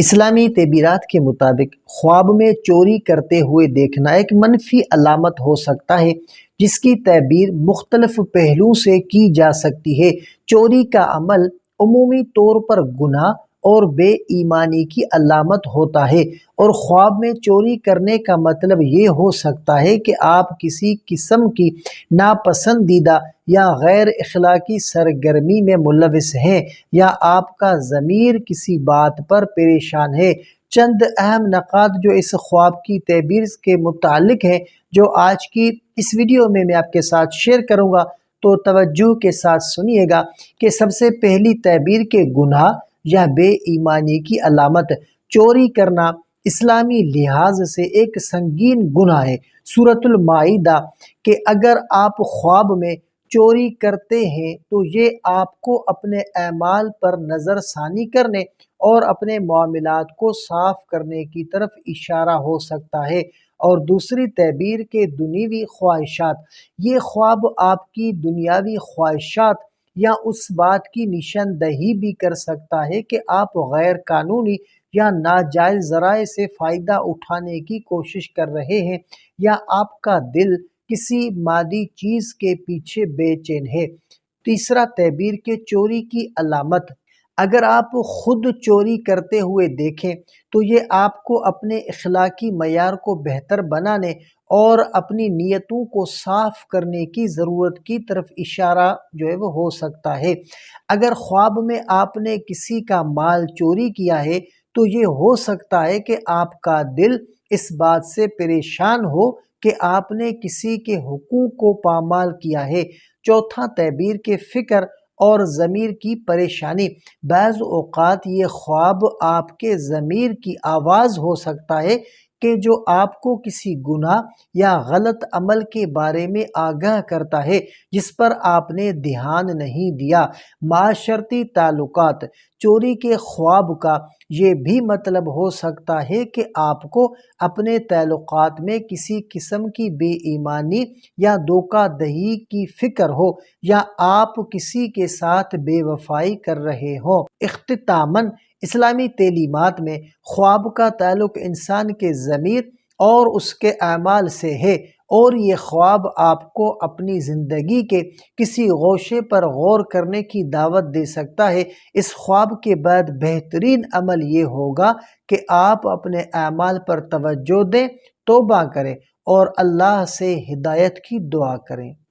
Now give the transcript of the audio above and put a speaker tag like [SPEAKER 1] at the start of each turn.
[SPEAKER 1] اسلامی تعبیرات کے مطابق خواب میں چوری کرتے ہوئے دیکھنا ایک منفی علامت ہو سکتا ہے جس کی تعبیر مختلف پہلوؤں سے کی جا سکتی ہے۔ چوری کا عمل عمومی طور پر گناہ اور بے ایمانی کی علامت ہوتا ہے، اور خواب میں چوری کرنے کا مطلب یہ ہو سکتا ہے کہ آپ کسی قسم کی ناپسندیدہ یا غیر اخلاقی سرگرمی میں ملوث ہیں، یا آپ کا ضمیر کسی بات پر پریشان ہے۔ چند اہم نکات جو اس خواب کی تعبیر کے متعلق ہیں، جو آج کی اس ویڈیو میں آپ کے ساتھ شیئر کروں گا، تو توجہ کے ساتھ سنیے گا کہ سب سے پہلی تعبیر کے گناہ یا بے ایمانی کی علامت۔ چوری کرنا اسلامی لحاظ سے ایک سنگین گناہ ہے۔ سورۃ المائدہ کہ اگر آپ خواب میں چوری کرتے ہیں تو یہ آپ کو اپنے اعمال پر نظر ثانی کرنے اور اپنے معاملات کو صاف کرنے کی طرف اشارہ ہو سکتا ہے۔ اور دوسری تعبیر کے دنیوی خواہشات، یہ خواب آپ کی دنیاوی خواہشات یا اس بات کی نشاندہی بھی کر سکتا ہے کہ آپ غیر قانونی یا ناجائز ذرائع سے فائدہ اٹھانے کی کوشش کر رہے ہیں، یا آپ کا دل کسی مادی چیز کے پیچھے بے چین ہے۔ تیسرا تعبیر کے چوری کی علامت، اگر آپ خود چوری کرتے ہوئے دیکھیں تو یہ آپ کو اپنے اخلاقی معیار کو بہتر بنانے اور اپنی نیتوں کو صاف کرنے کی ضرورت کی طرف اشارہ وہ ہو سکتا ہے۔ اگر خواب میں آپ نے کسی کا مال چوری کیا ہے تو یہ ہو سکتا ہے کہ آپ کا دل اس بات سے پریشان ہو کہ آپ نے کسی کے حقوق کو پامال کیا ہے۔ چوتھا تعبیر کے فکر اور ضمیر کی پریشانی، بعض اوقات یہ خواب آپ کے ضمیر کی آواز ہو سکتا ہے کہ جو آپ کو کسی گناہ یا غلط عمل کے بارے میں آگاہ کرتا ہے جس پر آپ نے دھیان نہیں دیا۔ معاشرتی تعلقات، چوری کے خواب کا یہ بھی مطلب ہو سکتا ہے کہ آپ کو اپنے تعلقات میں کسی قسم کی بے ایمانی یا دھوکہ دہی کی فکر ہو، یا آپ کسی کے ساتھ بے وفائی کر رہے ہوں۔ اختتاماً، اسلامی تعلیمات میں خواب کا تعلق انسان کے ضمیر اور اس کے اعمال سے ہے، اور یہ خواب آپ کو اپنی زندگی کے کسی گوشے پر غور کرنے کی دعوت دے سکتا ہے۔ اس خواب کے بعد بہترین عمل یہ ہوگا کہ آپ اپنے اعمال پر توجہ دیں، توبہ کریں اور اللہ سے ہدایت کی دعا کریں۔